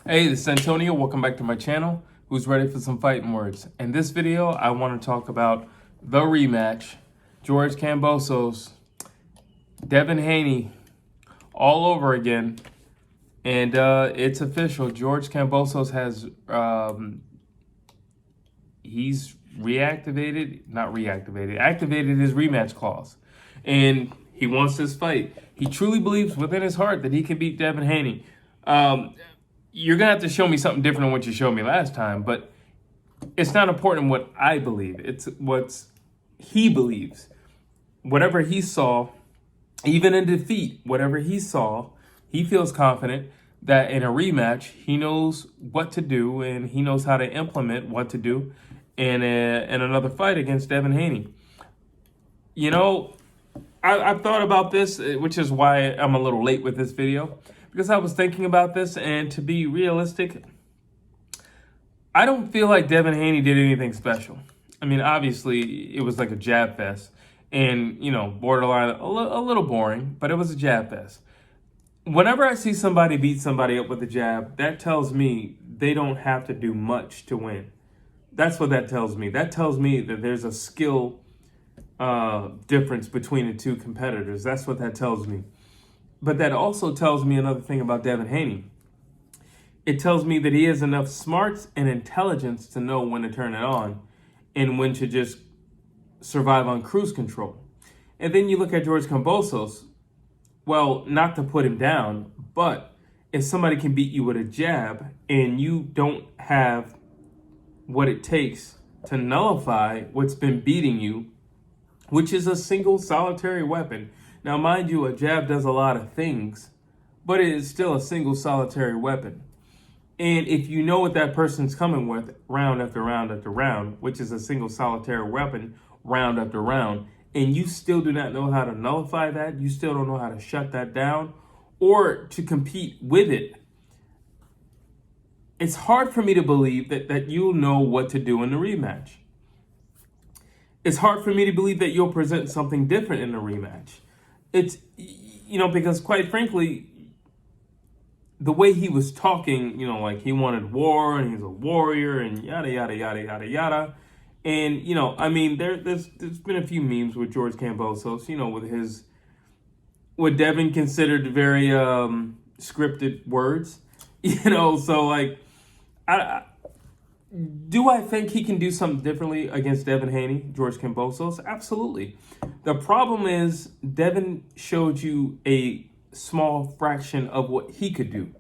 Hey, this is Antonio. Welcome back to my channel. Who's ready for some fighting words? In this video, I want to talk about the rematch. George Kambosos, Devin Haney, all over again. And it's official. George Kambosos has, activated his rematch clause. And he wants this fight. He truly believes within his heart that he can beat Devin Haney. You're going to have to show me something different than what you showed me last time, but it's not important what I believe. It's what he believes. Whatever he saw, even in defeat, whatever he saw, he feels confident that in a rematch, he knows what to do and he knows how to implement what to do in another fight against Devin Haney. You know, I've thought about this, which is why I'm a little late with this video. Because I was thinking about this, and to be realistic, I don't feel like Devin Haney did anything special. I mean, obviously, it was like a jab fest, and, you know, borderline, a little boring, but it was a jab fest. Whenever I see somebody beat somebody up with a jab, that tells me they don't have to do much to win. That's what that tells me. That tells me that there's a skill difference between the two competitors. That's what that tells me. But that also tells me another thing about Devin Haney. It tells me that he has enough smarts and intelligence to know when to turn it on and when to just survive on cruise control. And then you look at George Kambosos. Well, not to put him down, but if somebody can beat you with a jab and you don't have what it takes to nullify what's been beating you, which is a single solitary weapon. Now, mind you, a jab does a lot of things, but it is still a single solitary weapon. And if you know what that person's coming with round after round after round, which is a single solitary weapon round after round, and you still do not know how to nullify that, you still don't know how to shut that down or to compete with it, it's hard for me to believe that you'll know what to do in the rematch. It's hard for me to believe that you'll present something different in the rematch. It's, you know, because quite frankly, the way he was talking, you know, like he wanted war and he's a warrior and yada, yada, yada, yada, yada. And, you know, I mean, there's been a few memes with George Kambosos, you know, with what Devin considered very scripted words, you know, so like, do I think he can do something differently against Devin Haney, George Kambosos? Absolutely. The problem is Devin showed you a small fraction of what he could do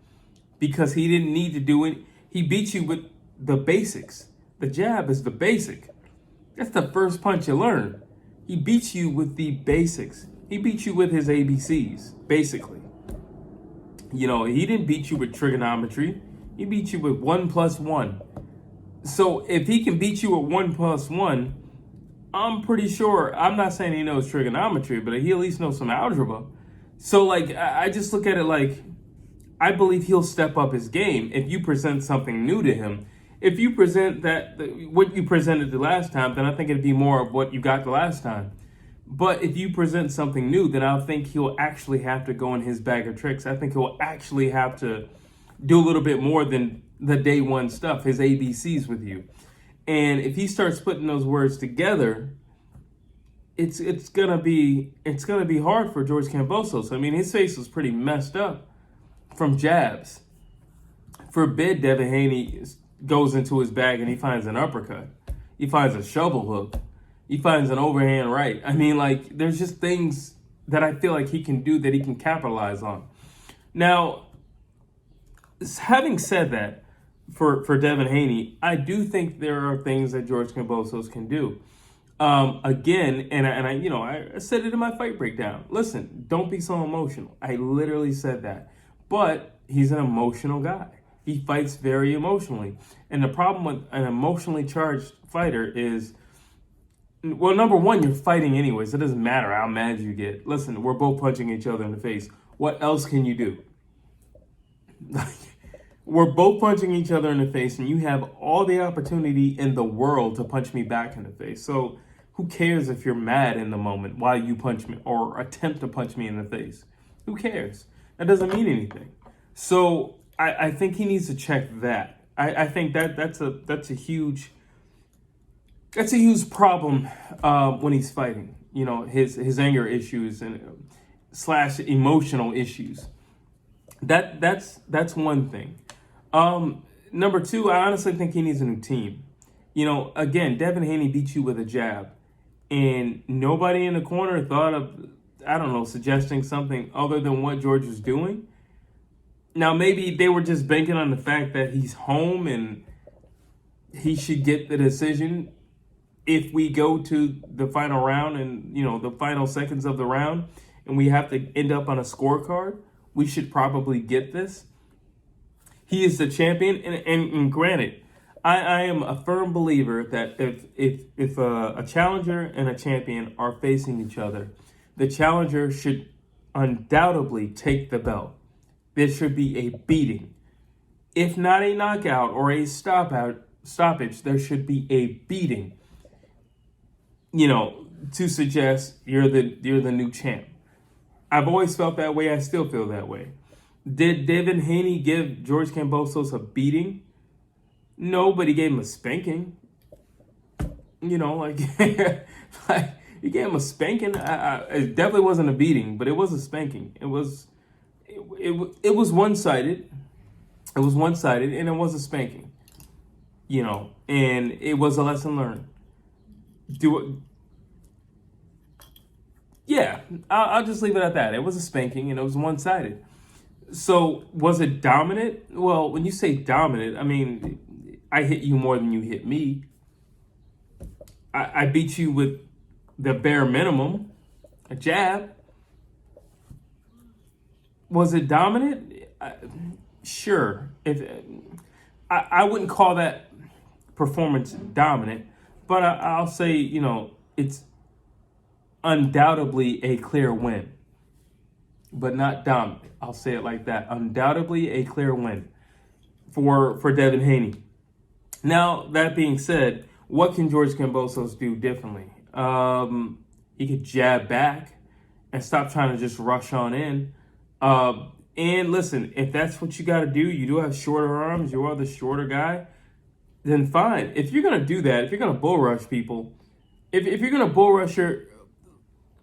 because he didn't need to do it. He beat you with the basics. The jab is the basic. That's the first punch you learn. He beats you with the basics. He beat you with his ABCs, basically. You know, he didn't beat you with trigonometry. He beat you with 1 + 1. So if he can beat you at 1 + 1, I'm pretty sure, I'm not saying he knows trigonometry, but he at least knows some algebra. So like, I just look at it like, I believe he'll step up his game if you present something new to him. If you present what you presented the last time, then I think it'd be more of what you got the last time. But if you present something new, then I think he'll actually have to go in his bag of tricks. I think he'll actually have to do a little bit more than the day one stuff, his ABCs with you. And if he starts putting those words together, it's gonna be hard for George Kambosos. I mean, his face was pretty messed up from jabs. Forbid Devin Haney goes into his bag and he finds an uppercut. He finds a shovel hook. He finds an overhand right. I mean, like, there's just things that I feel like he can do that he can capitalize on. Now, having said that, for Devin Haney, I do think there are things that George Kambosos can do. Again, and I said it in my fight breakdown. Listen, don't be so emotional. I literally said that. But he's an emotional guy. He fights very emotionally. And the problem with an emotionally charged fighter is, well, number one, you're fighting anyways. It doesn't matter how mad you get. Listen, we're both punching each other in the face. What else can you do? We're both punching each other in the face, and you have all the opportunity in the world to punch me back in the face. So who cares if you're mad in the moment while you punch me or attempt to punch me in the face? Who cares? That doesn't mean anything. So I think he needs to check that. I think that's a huge problem when he's fighting. You know, his anger issues and slash emotional issues. That's one thing. Number two, I honestly think he needs a new team. You know, again, Devin Haney beat you with a jab, and nobody in the corner thought of, I don't know, suggesting something other than what George was doing. Now, maybe they were just banking on the fact that he's home and he should get the decision if we go to the final round and, you know, the final seconds of the round and we have to end up on a scorecard. We should probably get this. He is the champion, and granted, I am a firm believer that if a challenger and a champion are facing each other, the challenger should undoubtedly take the belt. There should be a beating. If not a knockout or a stoppage, there should be a beating. You know, to suggest you're the new champ. I've always felt that way. I still feel that way. Did Devin Haney give George Kambosos a beating? No, but he gave him a spanking. You know, like, like he gave him a spanking. It definitely wasn't a beating, but it was a spanking. It was one-sided. It was one-sided, and it was a spanking. You know, and it was a lesson learned. Yeah, I'll just leave it at that. It was a spanking, and it was one-sided. So, was it dominant? Well, when you say dominant, I mean, I hit you more than you hit me. I beat you with the bare minimum, a jab. Was it dominant? Sure. I wouldn't call that performance dominant, but I'll say, you know, it's undoubtedly a clear win, but not dominant. I'll say it like that. Undoubtedly a clear win for Devin Haney. Now, that being said, what can George Kambosos do differently? He could jab back and stop trying to just rush on in. And listen, if that's what you got to do, you do have shorter arms, you are the shorter guy, then fine. If you're going to do that, if you're going to bull rush people, if you're going to bull rush your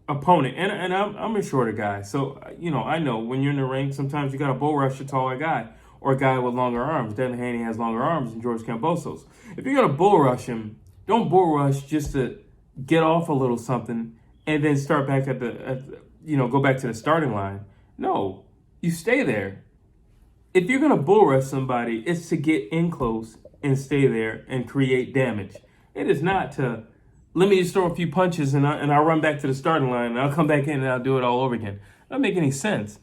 opponent, and I'm a shorter guy, so, you know, I know when you're in the ring, sometimes you got to bull rush a taller guy or a guy with longer arms. Devin Haney has longer arms than George Kambosos. If you're going to bull rush him, don't bull rush just to get off a little something and then start back at go back to the starting line. No, you stay there. If you're going to bull rush somebody, it's to get in close and stay there and create damage. It is not to, let me just throw a few punches and I'll run back to the starting line and I'll come back in and I'll do it all over again. That doesn't make any sense.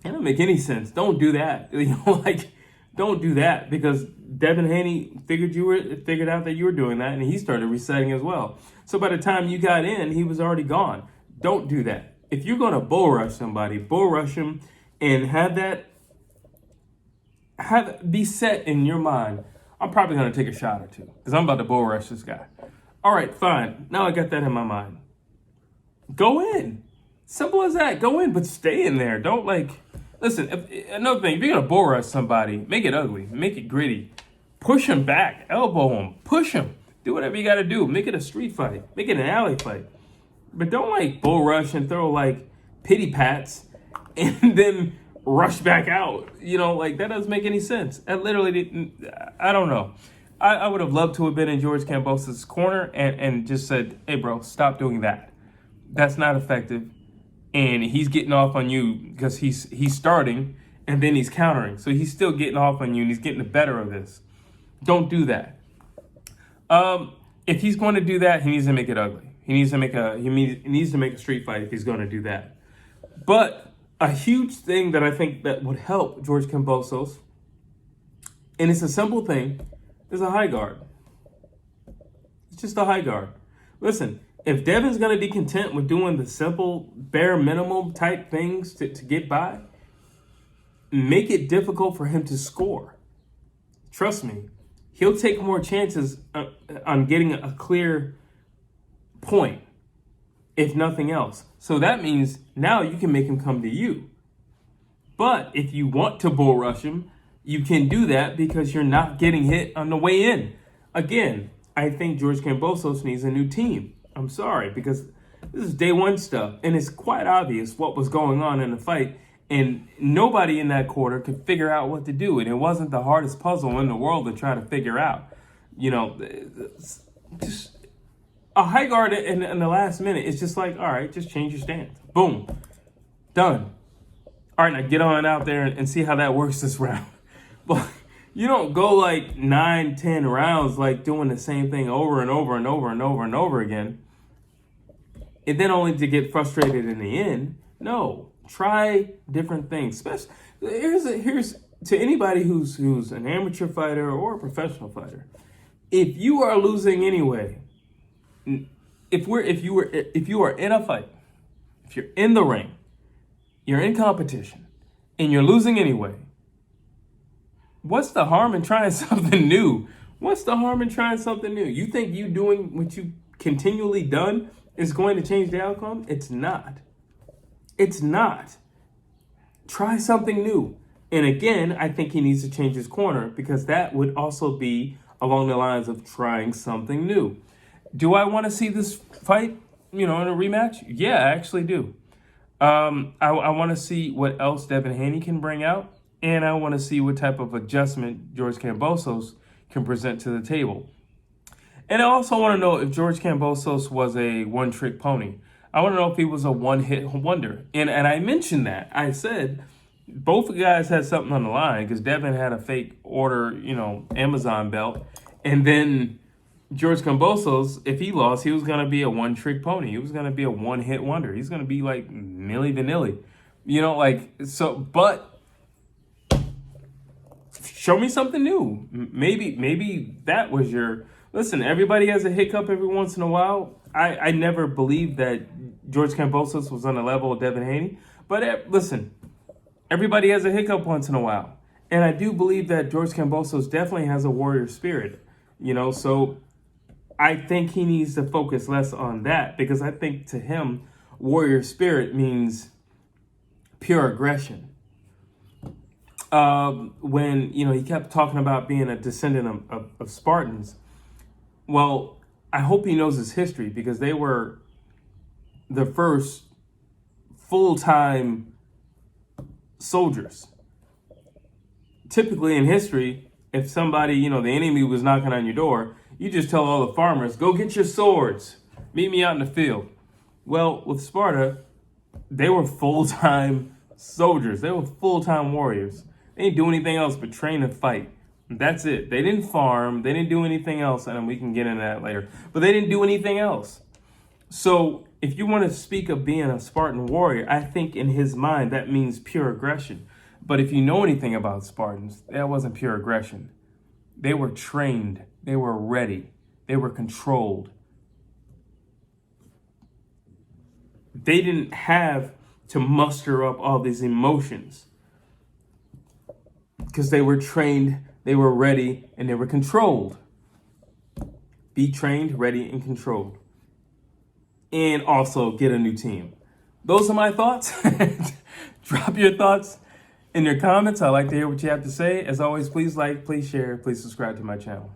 It doesn't make any sense. Don't do that. You know, like, don't do that, because Devin Haney figured out that you were doing that, and he started resetting as well. So by the time you got in, he was already gone. Don't do that. If you're going to bull rush somebody, bull rush him and be set in your mind. I'm probably going to take a shot or two because I'm about to bull rush this guy. All right, fine. Now I got that in my mind. Go in. Simple as that. Go in, but stay in there. Don't listen, another thing, if you're going to bull rush somebody, make it ugly. Make it gritty. Push him back. Elbow him. Push him. Do whatever you got to do. Make it a street fight. Make it an alley fight. But don't bull rush and throw pity pats and then rush back out. You know, that doesn't make any sense. I literally didn't, I don't know. I would have loved to have been in George Kambos' corner and just said, hey, bro, stop doing that. That's not effective. And he's getting off on you because he's starting and then he's countering. So he's still getting off on you and he's getting the better of this. Don't do that. If he's going to do that, he needs to make it ugly. He needs to make a street fight if he's going to do that. But a huge thing that I think that would help George Kambosos, and it's a simple thing, is a high guard. It's just a high guard. Listen, if Devin's going to be content with doing the simple, bare minimum type things to get by, make it difficult for him to score. Trust me, he'll take more chances on getting a clear point, if nothing else. So that means now you can make him come to you. But if you want to bull rush him, you can do that because you're not getting hit on the way in. Again, I think George Kambosos needs a new team. I'm sorry, because this is day one stuff, and it's quite obvious what was going on in the fight, and nobody in that quarter could figure out what to do, and it wasn't the hardest puzzle in the world to try to figure out. You know, just a high guard in the last minute, it's just like, all right, just change your stance. Boom. Done. All right, now get on out there and see how that works this round. But you don't go like 9, 10 rounds like doing the same thing over and over and over and over and over again, and then only to get frustrated in the end. No, try different things. Especially here's to anybody who's an amateur fighter or a professional fighter. If you are losing anyway, if you are in a fight, if you're in the ring, you're in competition, and you're losing anyway, what's the harm in trying something new? What's the harm in trying something new? You think you doing what you continually done is going to change the outcome? It's not. It's not. Try something new. And again, I think he needs to change his corner, because that would also be along the lines of trying something new. Do I want to see this fight, in a rematch? Yeah, I actually do. I want to see what else Devin Haney can bring out, and I want to see what type of adjustment George Kambosos can present to the table. And I also want to know if George Kambosos was a one-trick pony. I want to know if he was a one-hit wonder. And I mentioned that. I said both guys had something on the line, because Devin had a fake order, Amazon belt. And then George Kambosos, if he lost, he was going to be a one-trick pony. He was going to be a one-hit wonder. He's going to be like Milli Vanilli. But show me something new. Maybe that was your... Listen, everybody has a hiccup every once in a while. I never believed that George Kambosos was on the level of Devin Haney. But listen, everybody has a hiccup once in a while. And I do believe that George Kambosos definitely has a warrior spirit. So I think he needs to focus less on that, because I think to him, warrior spirit means pure aggression. When, he kept talking about being a descendant of Spartans. Well, I hope he knows his history, because they were the first full-time soldiers. Typically in history, if somebody, the enemy was knocking on your door, you just tell all the farmers, go get your swords, meet me out in the field. Well, with Sparta, they were full-time soldiers. They were full-time warriors. They didn't do anything else but train and fight. That's it. They didn't farm. They didn't do anything else, and we can get into that later. But they didn't do anything else. So if you want to speak of being a Spartan warrior, I think in his mind that means pure aggression. But if you know anything about Spartans, that wasn't pure aggression. They were trained. They were ready. They were controlled. They didn't have to muster up all these emotions, because they were trained, they were ready, and they were controlled. Be trained, ready, and controlled. And also get a new team. Those are my thoughts. Drop your thoughts in your comments. I'd like to hear what you have to say. As always, please like, please share, please subscribe to my channel.